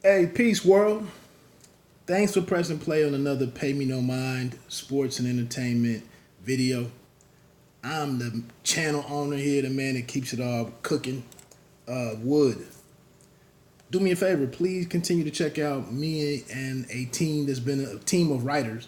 Hey, peace world. Thanks for pressing play on another Pay Me No Mind sports and entertainment video. I'm the channel owner here, the man that keeps it all cooking. Wood. Do me a favor, please continue to check out me and a team that's been a team of writers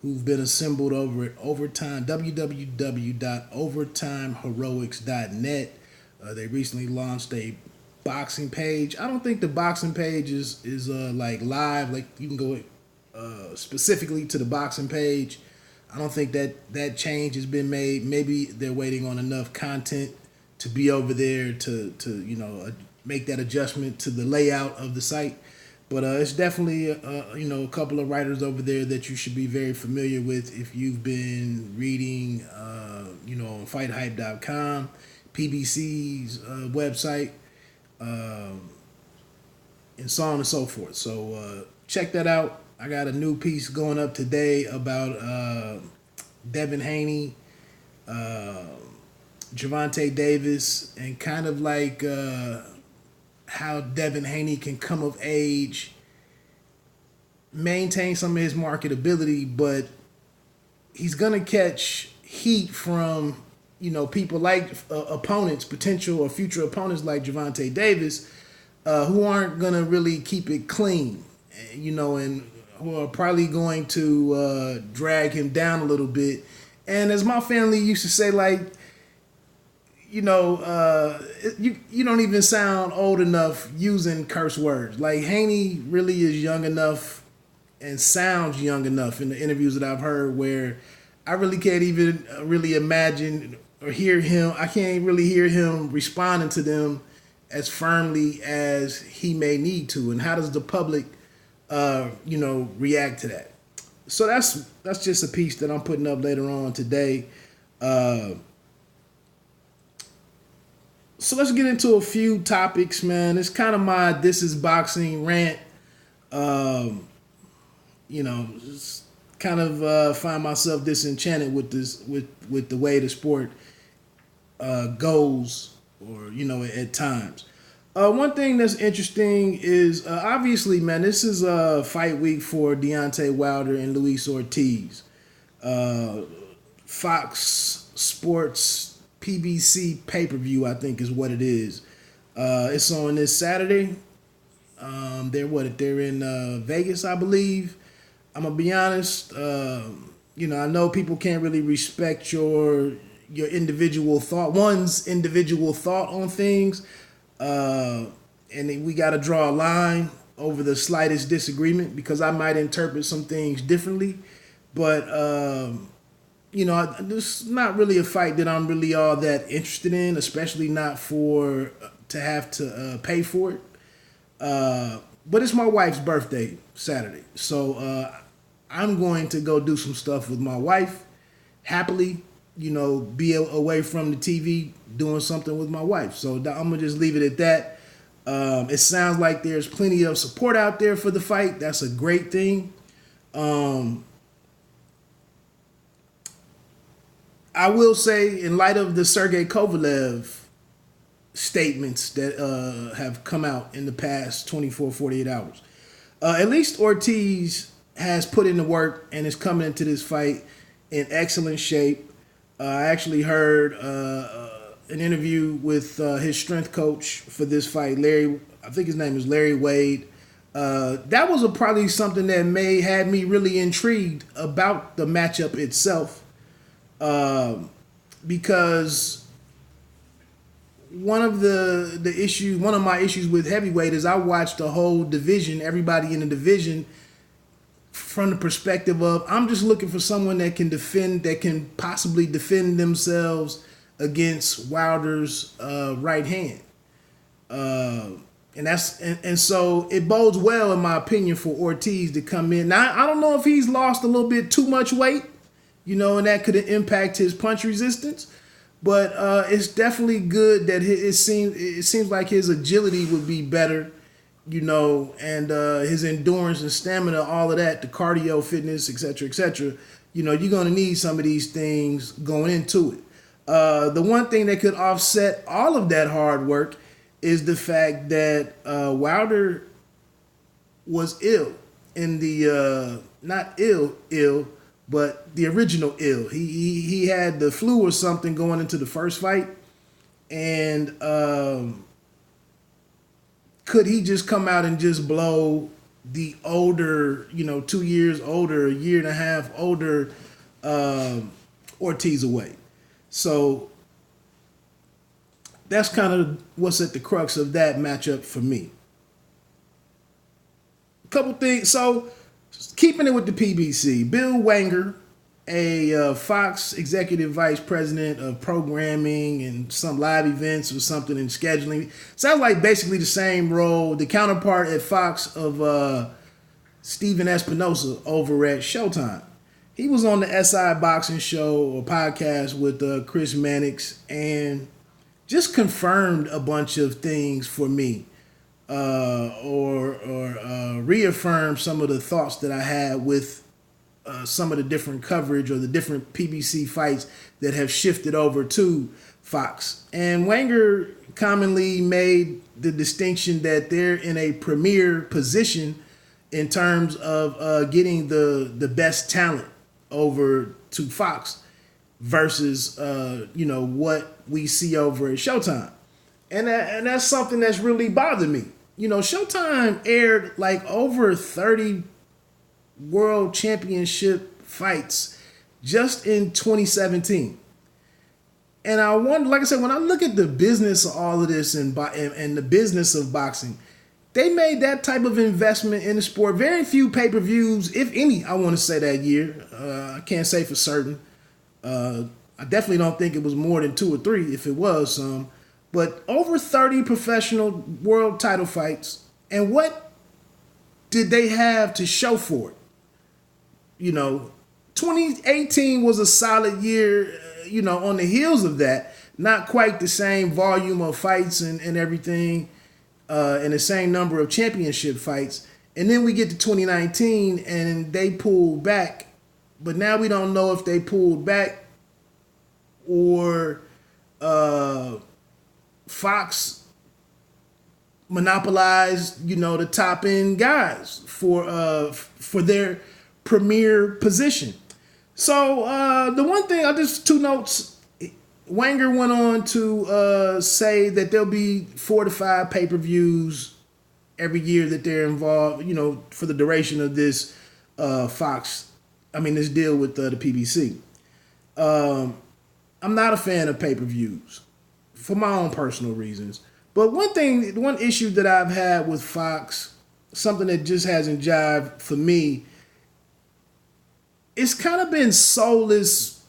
who've been assembled over at Overtime, www.overtimeheroics.net. They recently launched a boxing page. I don't think the boxing page is like live. Like you can go specifically to the boxing page. I don't think that change has been made. Maybe they're waiting on enough content to be over there to make that adjustment to the layout of the site. But it's definitely a couple of writers over there that you should be very familiar with if you've been reading on FightHype.com, PBC's website, and so on and so forth. So check that out. I got a new piece going up today about Devin Haney, Gervonta Davis, and kind of like how Devin Haney can come of age, maintain some of his marketability, but he's gonna catch heat from people like opponents, potential or future opponents like Gervonta Davis, who aren't gonna really keep it clean, and who are probably going to drag him down a little bit. And as my family used to say, like, you don't even sound old enough using curse words. Like Haney really is young enough and sounds young enough in the interviews that I've heard where I really can't even really imagine or hear him. I can't really hear him responding to them as firmly as he may need to. And how does the public, react to that? So that's just a piece that I'm putting up later on today. So let's get into a few topics, man. It's kind of my "this is boxing" rant. Just kind of find myself disenchanted with this, with the way the sport goes, or at times. One thing that's interesting is obviously, man, this is a fight week for Deontay Wilder and Luis Ortiz. Fox Sports PBC pay-per-view, I think, is what it is. It's on this Saturday. They're in Vegas, I believe. I'm gonna be honest. I know people can't really respect your one's individual thought on things, and we got to draw a line over the slightest disagreement because I might interpret some things differently. But this is not really a fight that I'm really all that interested in, especially not for to have to pay for it. But it's my wife's birthday Saturday, so I'm going to go do some stuff with my wife, happily, be away from the TV doing something with my wife. So I'm gonna just leave it at that. It sounds like there's plenty of support out there for the fight. That's a great thing. I will say, in light of the Sergey Kovalev statements that have come out in the past 24, 48 hours, at least Ortiz has put in the work and is coming into this fight in excellent shape. I actually heard an interview with his strength coach for this fight, Larry. I think his name is Larry Wade. That was probably something that may had me really intrigued about the matchup itself. Because one of my issues with heavyweight is I watched the whole division, everybody in the division, from the perspective of I'm just looking for someone that can possibly defend themselves against Wilder's right hand. And so it bodes well, in my opinion, for Ortiz to come in. Now, I don't know if he's lost a little bit too much weight, and that could impact his punch resistance. But it's definitely good that it seems like his agility would be better, and his endurance and stamina, all of that, the cardio, fitness, etc., etc. You're going to need some of these things going into it. The one thing that could offset all of that hard work is the fact that Wilder was ill in the not ill, but the original ill. He had the flu or something going into the first fight, and could he just come out and just blow the older, 2 years older, a year and a half older Ortiz away? So that's kind of what's at the crux of that matchup for me. A couple things. So keeping it with the PBC, Bill Wanger, a Fox executive vice president of programming and some live events or something in scheduling. Sounds like basically the same role, the counterpart at Fox of Steven Espinosa over at Showtime. He was on the SI Boxing Show or podcast with Chris Mannix and just confirmed a bunch of things for me, or reaffirmed some of the thoughts that I had with some of the different coverage or the different PBC fights that have shifted over to Fox. And Wanger commonly made the distinction that they're in a premier position in terms of getting the best talent over to Fox versus what we see over at Showtime. And that's something that's really bothered me. Showtime aired like over 30 world championship fights just in 2017. And I wonder, like I said, when I look at the business of all of this and the business of boxing, they made that type of investment in the sport. Very few pay-per-views, if any, I want to say that year. I can't say for certain. I definitely don't think it was more than 2 or 3 if it was some. But over 30 professional world title fights. And what did they have to show for it? 2018 was a solid year, on the heels of that. Not quite the same volume of fights and everything, and the same number of championship fights. And then we get to 2019 and they pulled back. But now we don't know if they pulled back or Fox monopolized, the top end guys for their premier position. So the one thing, two notes. Wanger went on to say that there'll be 4 to 5 pay-per-views every year that they're involved, for the duration of this this deal with the PBC. I'm not a fan of pay-per-views for my own personal reasons. But one issue that I've had with Fox, something that just hasn't jived for me, it's kind of been soulless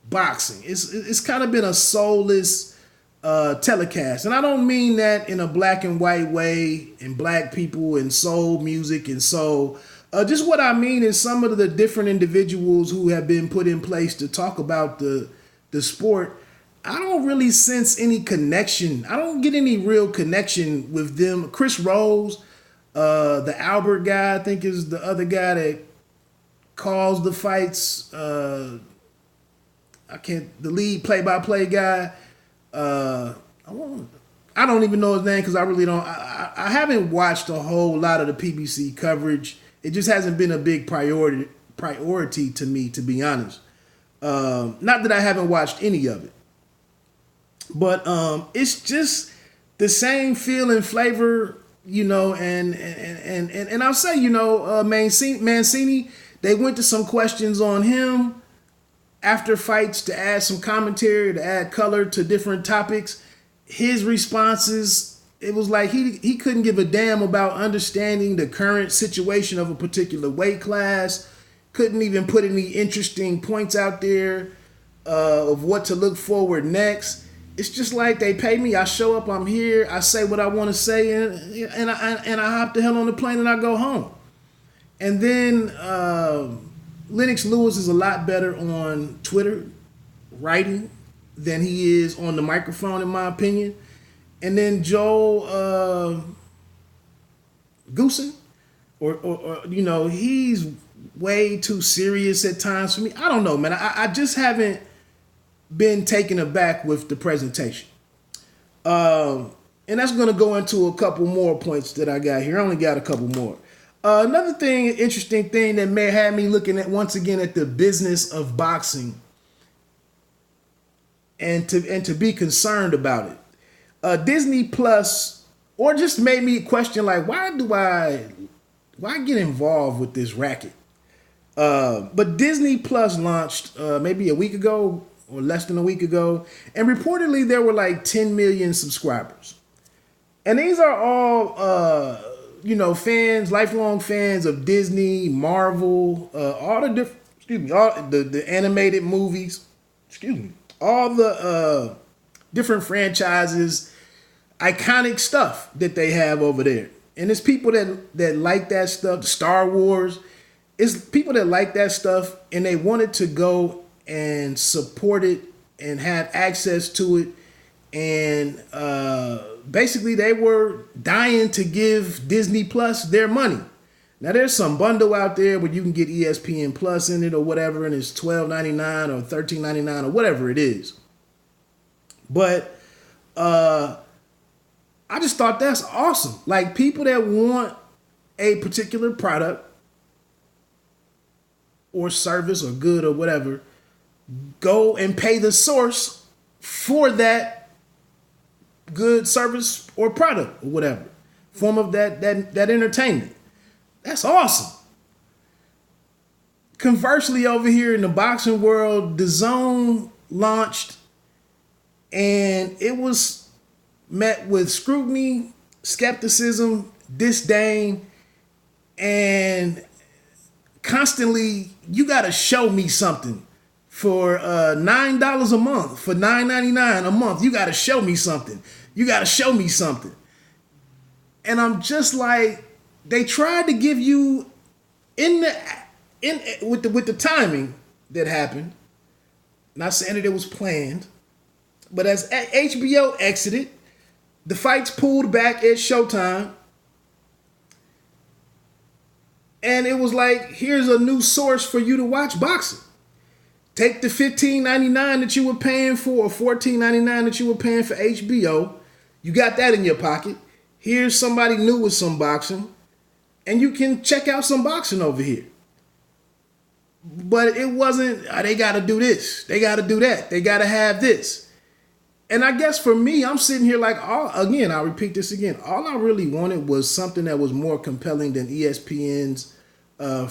boxing. It's kind of been a soulless telecast. And I don't mean that in a black and white way and black people and soul music and soul. Just what I mean is some of the different individuals who have been put in place to talk about the sport, I don't really sense any connection. I don't get any real connection with them. Chris Rose, the Albert guy, I think is the other guy that calls the fights. The lead play-by-play guy. I don't even know his name because I really don't. I haven't watched a whole lot of the PBC coverage. It just hasn't been a big priority to me, to be honest. Not that I haven't watched any of it. But it's just the same feel and flavor, and I'll say, Mancini, they went to some questions on him after fights to add some commentary, to add color to different topics. His responses, it was like he couldn't give a damn about understanding the current situation of a particular weight class, couldn't even put any interesting points out there of what to look forward next. It's just like they pay me, I show up, I'm here, I say what I want to say, and I hop the hell on the plane and I go home. And then Lennox Lewis is a lot better on Twitter writing than he is on the microphone, in my opinion. And then Joel Goosen, or he's way too serious at times for me. I don't know, man. I just haven't been taken aback with the presentation. And that's going to go into a couple more points that I got here. I only got a couple more. Another thing, interesting thing that may have me looking at once again at the business of boxing, and to be concerned about it. Disney Plus, or just made me question like, why get involved with this racket? But Disney Plus launched maybe a week ago or less than a week ago, and reportedly there were like 10 million subscribers. And these are all, fans, lifelong fans of Disney, Marvel, all the different, all the animated movies, all the different franchises, iconic stuff that they have over there. And it's people that like that stuff, Star Wars. It's people that like that stuff, and they wanted to go and support it and have access to it. And basically they were dying to give Disney Plus their money. Now there's some bundle out there where you can get ESPN Plus in it or whatever, and it's $12.99 or $13.99 or whatever it is. But I just thought that's awesome. Like, people that want a particular product or service or good or whatever, go and pay the source for that good service or product or whatever form of that entertainment. That's awesome. Conversely, over here in the boxing world, DAZN launched, and it was met with scrutiny, skepticism, disdain, and constantly, you got to show me something. For $9 a month, for $9.99 a month, you got to show me something. You got to show me something. And I'm just like, they tried to give you with the timing that happened. Not saying that it was planned, but as HBO exited, the fights pulled back at Showtime. And it was like, here's a new source for you to watch boxing. Take the $15.99 that you were paying for, or $14.99 that you were paying for HBO. You got that in your pocket. Here's somebody new with some boxing, and you can check out some boxing over here. But it wasn't, they got to do this. They got to do that. They got to have this. And I guess for me, I'm sitting here like, I'll repeat this again. All I really wanted was something that was more compelling than ESPN's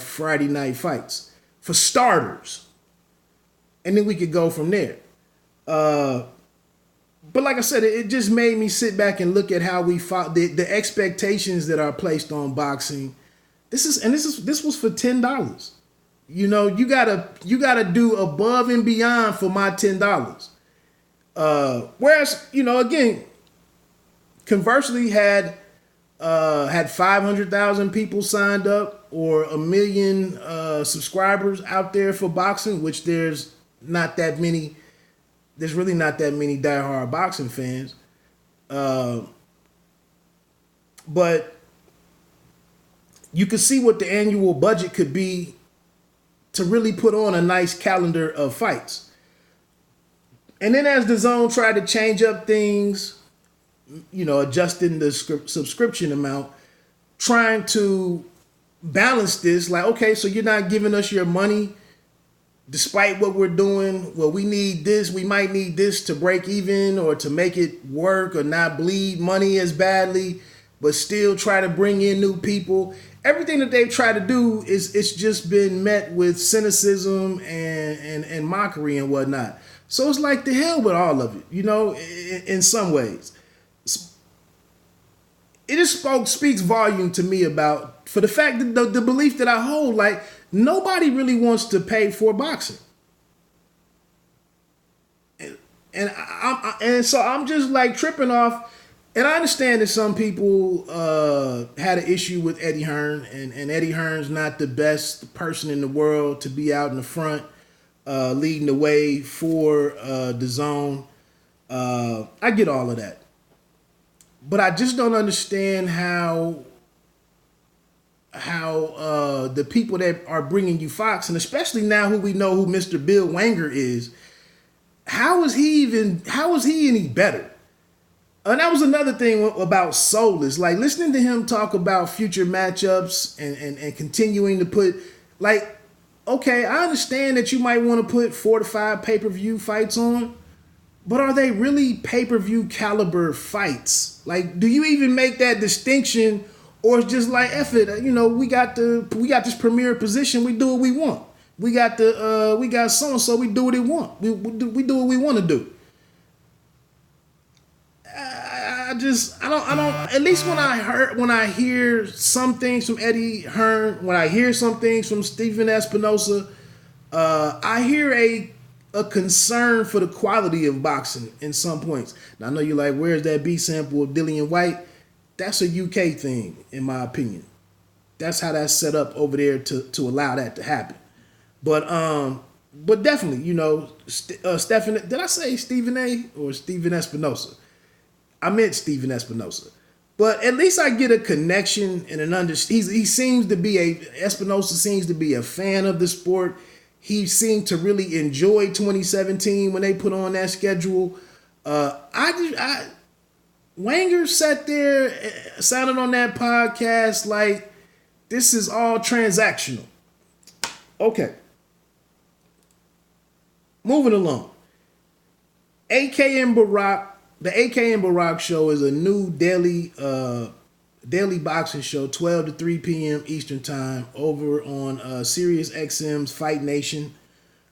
Friday night fights, for starters. And then we could go from there. But like I said, it just made me sit back and look at how we fought, the expectations that are placed on boxing. This was for $10. You know, you gotta do above and beyond for my $10. Whereas, again, conversely, had 500,000 people signed up, or 1 million subscribers out there for boxing, which there's not that many. There's really not that many diehard boxing fans. But you could see what the annual budget could be to really put on a nice calendar of fights. And then as DAZN tried to change up things, adjusting the subscription amount, trying to balance this, like, okay, so you're not giving us your money despite what we're doing. Well, we need this. We might need this to break even or to make it work or not bleed money as badly, but still try to bring in new people. Everything that they've tried to do it's just been met with cynicism and mockery and whatnot. So it's like, the hell with all of it, in some ways. It just speaks volume to me for the fact that the belief that I hold, like, nobody really wants to pay for boxing. And so I'm just like tripping off. And I understand that some people had an issue with Eddie Hearn, and Eddie Hearn's not the best person in the world to be out in the front, leading the way for DAZN. I get all of that. But I just don't understand how the people that are bringing you Fox, and especially now who we know who Mr. Bill Wanger is, how is he any better? And that was another thing about Soulless. Like listening to him talk about future matchups and continuing to put, like, okay, I understand that you might want to put 4 to 5 pay-per-view fights on, but are they really pay-per-view caliber fights? Like, do you even make that distinction, or it's just like, F it, you know, we got this premier position, we do what we want. We got so and so, we do what we want. We do what we want to do. I don't. At least when I hear some things from Eddie Hearn, when I hear some things from Stephen Espinosa, I hear a concern for the quality of boxing in some points. Now I know you're like, where's that B sample of Dillian White? That's a UK thing, in my opinion. That's how that's set up over there to allow that to happen. But definitely, you know, Stephen. Did I say Stephen A or Stephen Espinosa? I meant Stephen Espinosa. But at least I get a connection and an understanding. Espinosa seems to be a fan of the sport. He seemed to really enjoy 2017 when they put on that schedule. Wanger sat there, sounded on that podcast like this is all transactional. Okay. Moving along. AK and Barack. The AK and Barack show is a new daily boxing show, 12 to 3 p.m. Eastern time, over on Sirius XM's Fight Nation.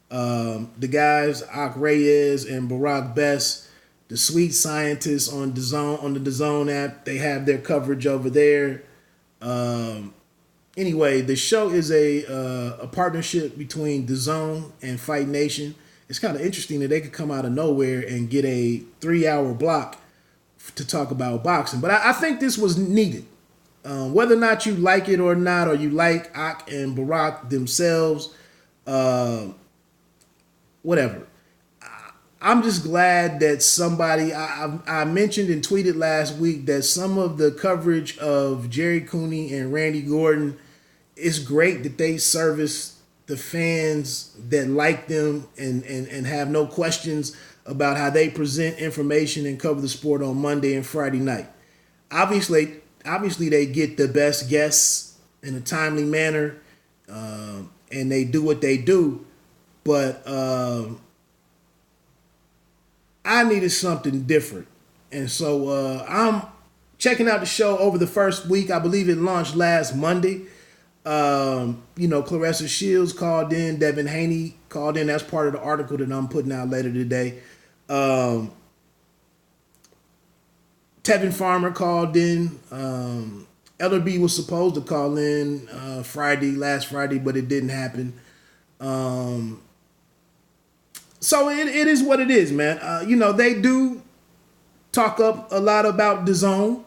The guys, Ak Reyes and Barack Best, the Sweet Scientists on the DAZN app, they have their coverage over there. Anyway, the show is a partnership between DAZN and Fight Nation. It's kind of interesting that they could come out of nowhere and get a 3-hour block to talk about boxing. But I think this was needed. Whether or not you like it or not, or you like Ak and Barack themselves, whatever. I'm just glad that somebody, I mentioned and tweeted last week that some of the coverage of Jerry Cooney and Randy Gordon is great, that they service the fans that like them and have no questions about how they present information and cover the sport on Monday and Friday night. Obviously they get the best guests in a timely manner, and they do what they do. But I needed something different. And so I'm checking out the show over the first week. I believe it launched last Monday. Clarissa Shields called in, Devin Haney called in. That's part of the article that I'm putting out later today. Tevin Farmer called in. Ellerby was supposed to call in last Friday, but it didn't happen. So it is what it is, man. They do talk up a lot about DAZN.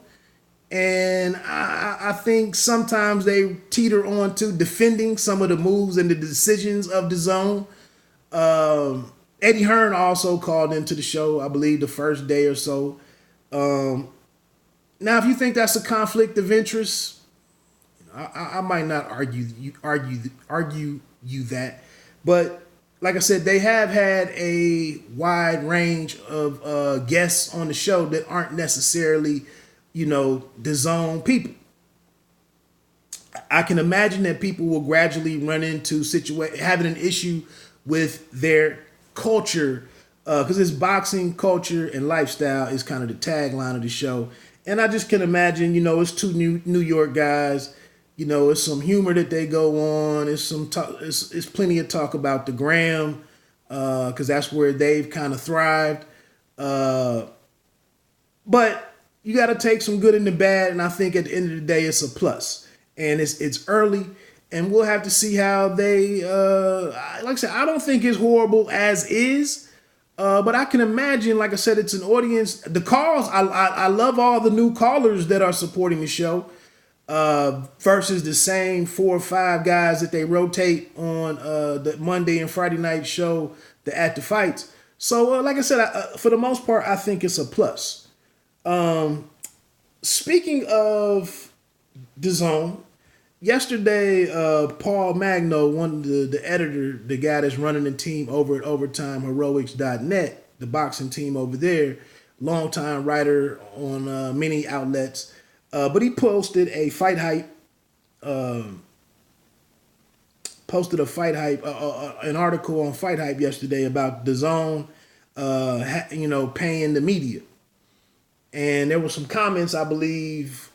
And I think sometimes they teeter on to defending some of the moves and the decisions of DAZN. Eddie Hearn also called into the show, I believe, the first day or so. Now, if you think that's a conflict of interest, I might not argue you that. But like I said, they have had a wide range of guests on the show that aren't necessarily DAZN people. I can imagine that people will gradually run into having an issue with their culture, because it's boxing, culture, and lifestyle is kind of the tagline of the show. And I just can imagine, it's two New York guys. It's some humor that they go on. It's it's plenty of talk about the gram, because that's where they've kind of thrived. But you got to take some good and the bad, and I think at the end of the day, it's a plus. And it's early, and we'll have to see how they. Like I said, I don't think it's horrible as is, but I can imagine. Like I said, it's an audience. The calls, I love all the new callers that are supporting the show, versus the same 4 or 5 guys that they rotate on the Monday and Friday night show, the At the Fights. So, like I said, for the most part, I think it's a plus. Speaking of DAZN, yesterday, Paul Magno, the editor, the guy that's running the team over at OvertimeHeroics.net, the boxing team over there, longtime writer on many outlets. But he posted a FightHype, an article on FightHype yesterday about DAZN, paying the media. And there were some comments, I believe,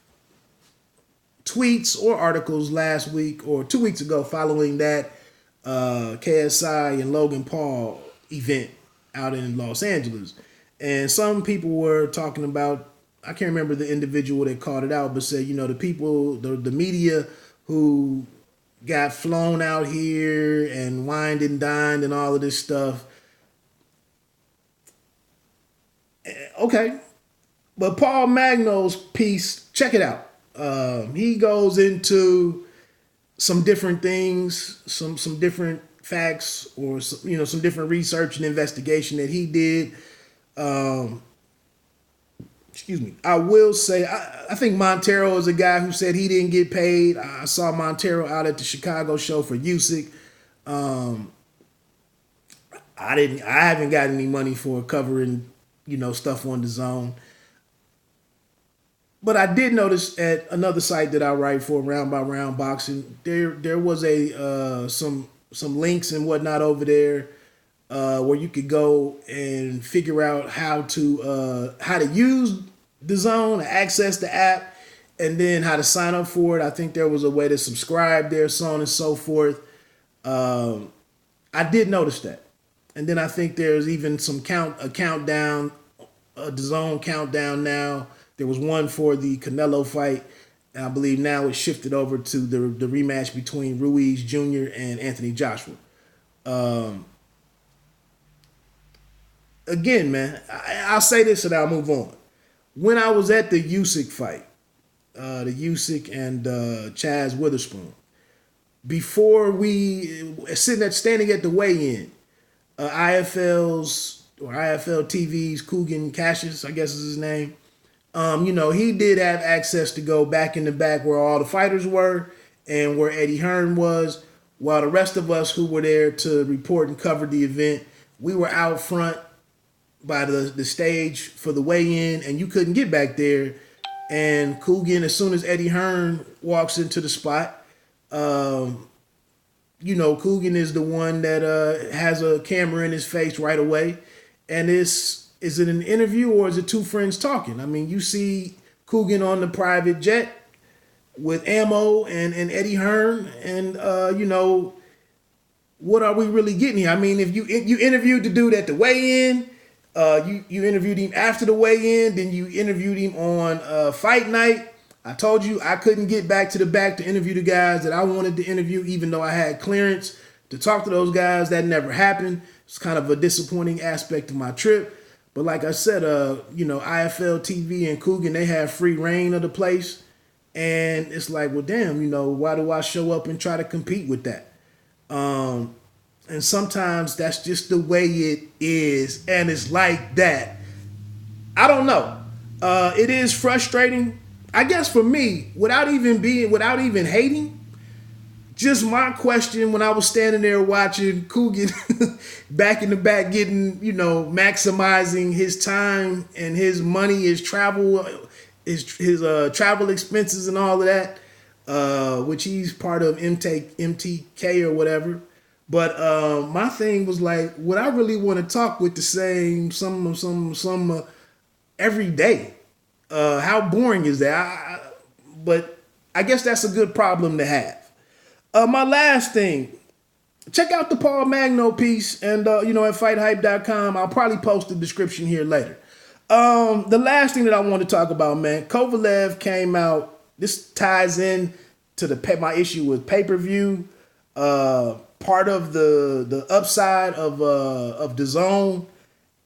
tweets or articles last week or 2 weeks ago following that KSI and Logan Paul event out in Los Angeles. And some people were talking about, I can't remember the individual that called it out, but said, the people, the media who got flown out here and wined and dined and all of this stuff. Okay. But Paul Magno's piece, check it out. He goes into some different things, some different facts, or some different research and investigation that he did. I will say, I think Montero is a guy who said he didn't get paid. I saw Montero out at the Chicago show for Usyk. I haven't got any money for covering, stuff on DAZN. But I did notice at another site that I write for, Round by Round Boxing, there was some links and whatnot over there where you could go and figure out how to use DAZN, access the app, and then how to sign up for it. I think there was a way to subscribe there, so on and so forth. I did notice that. And then I think there's even a countdown, a DAZN countdown now. There was one for the Canelo fight, and I believe now it's shifted over to the rematch between Ruiz Jr. and Anthony Joshua. Again, man, I'll say this and I'll move on. When I was at the Usyk fight, the Usyk and Chaz Witherspoon, before we standing at the weigh-in, IFL TV's Kugan Cassius, I guess is his name. He did have access to go back in the back where all the fighters were and where Eddie Hearn was, while the rest of us who were there to report and cover the event, we were out front by the stage for the weigh-in, and you couldn't get back there. And Kugan, as soon as Eddie Hearn walks into the spot, Kugan is the one that has a camera in his face right away. And is it an interview or is it two friends talking? I mean, you see Kugan on the private jet with ammo and Eddie Hearn, and what are we really getting here? I mean, if you interviewed the dude at the weigh-in, you interviewed him after the weigh-in, then you interviewed him on fight night. I told you I couldn't get back to the back to interview the guys that I wanted to interview, even though I had clearance to talk to those guys. That never happened. It's kind of a disappointing aspect of my trip. But like I said, IFL TV and Kugan, they have free reign of the place. And it's like, well, damn, why do I show up and try to compete with that? And sometimes that's just the way it is. And it's like that. I don't know. It is frustrating. I guess for me, without even hating, just my question when I was standing there watching Kugan back in the back getting, maximizing his time and his money, his travel, his travel expenses and all of that, which he's part of MTK or whatever. But my thing was like, would I really want to talk with the same some every day? How boring is that? But I guess that's a good problem to have. My last thing, check out the Paul Magno piece and, at FightHype.com. I'll probably post the description here later. The last thing that I want to talk about, man, Kovalev came out. This ties in to my issue with pay-per-view. Part of the upside of DAZN,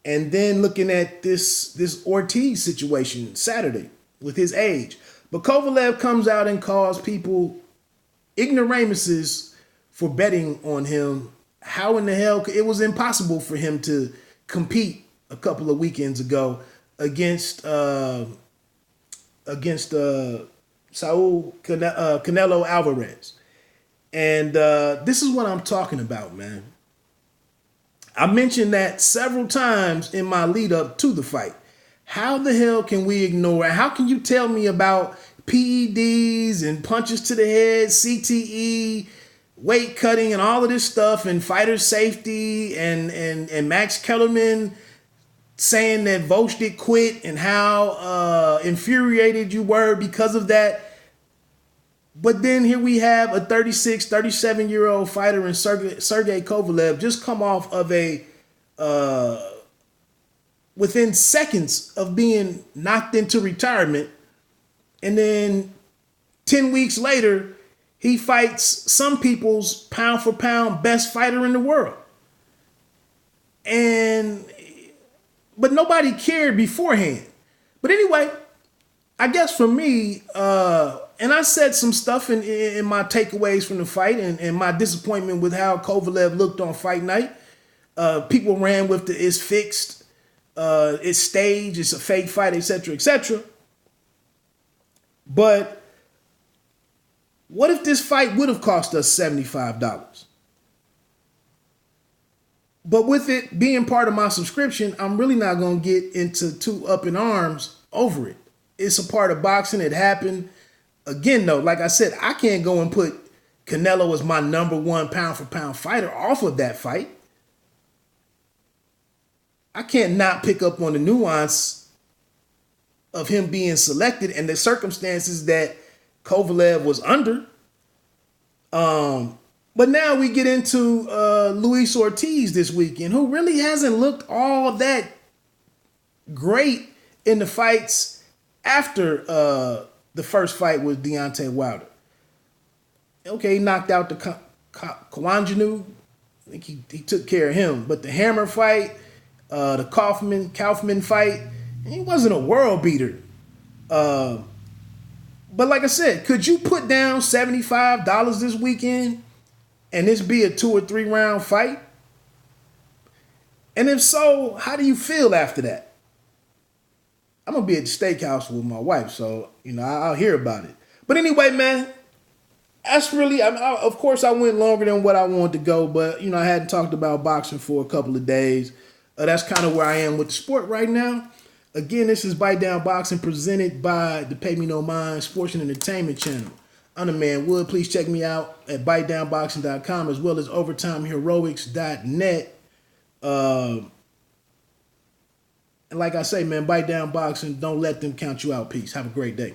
and then looking at this Ortiz situation Saturday with his age. But Kovalev comes out and calls people ignoramuses for betting on him. How in the hell? It was impossible for him to compete a couple of weekends ago against Saul Canelo Alvarez. And this is what I'm talking about, man. I mentioned that several times in my lead up to the fight. How the hell can we ignore it? How can you tell me about PEDs and punches to the head, CTE, weight cutting, and all of this stuff, and fighter safety, and Max Kellerman saying that Volchik quit and how infuriated you were because of that? But then here we have a 36, 37-year-old fighter in Sergey Kovalev just come off of a, within seconds of being knocked into retirement. And then 10 weeks later, he fights some people's pound for pound best fighter in the world. But nobody cared beforehand. But anyway, I guess for me, and I said some stuff in my takeaways from the fight and my disappointment with how Kovalev looked on fight night. People ran with the "it's fixed," "it's staged," "it's a fake fight," etc., etc. But what if this fight would have cost us $75? But with it being part of my subscription, I'm really not going to get into too up in arms over it. It's a part of boxing. It happened. Again, though, like I said, I can't go and put Canelo as my number one pound for pound fighter off of that fight. I can't not pick up on the nuance of him being selected and the circumstances that Kovalev was under. But now we get into Wilder-Ortiz this weekend, who really hasn't looked all that great in the fights after the first fight with Deontay Wilder. Okay, he knocked out the Kwanjanu. I think he took care of him. But the Hammer fight, the Kaufman fight, he wasn't a world beater. But like I said, could you put down $75 this weekend and this be a 2 or 3 round fight? And if so, how do you feel after that? I'm going to be at the steakhouse with my wife, so, I'll hear about it. But anyway, man, that's really, of course, I went longer than what I wanted to go, but, I hadn't talked about boxing for a couple of days. That's kind of where I am with the sport right now. Again, this is Bite Down Boxing presented by the Pay Me No Mind Sports and Entertainment Channel. I'm the man Wood. Please check me out at bitedownboxing.com as well as overtimeheroics.net. And like I say, man, Bite Down Boxing, don't let them count you out. Peace. Have a great day.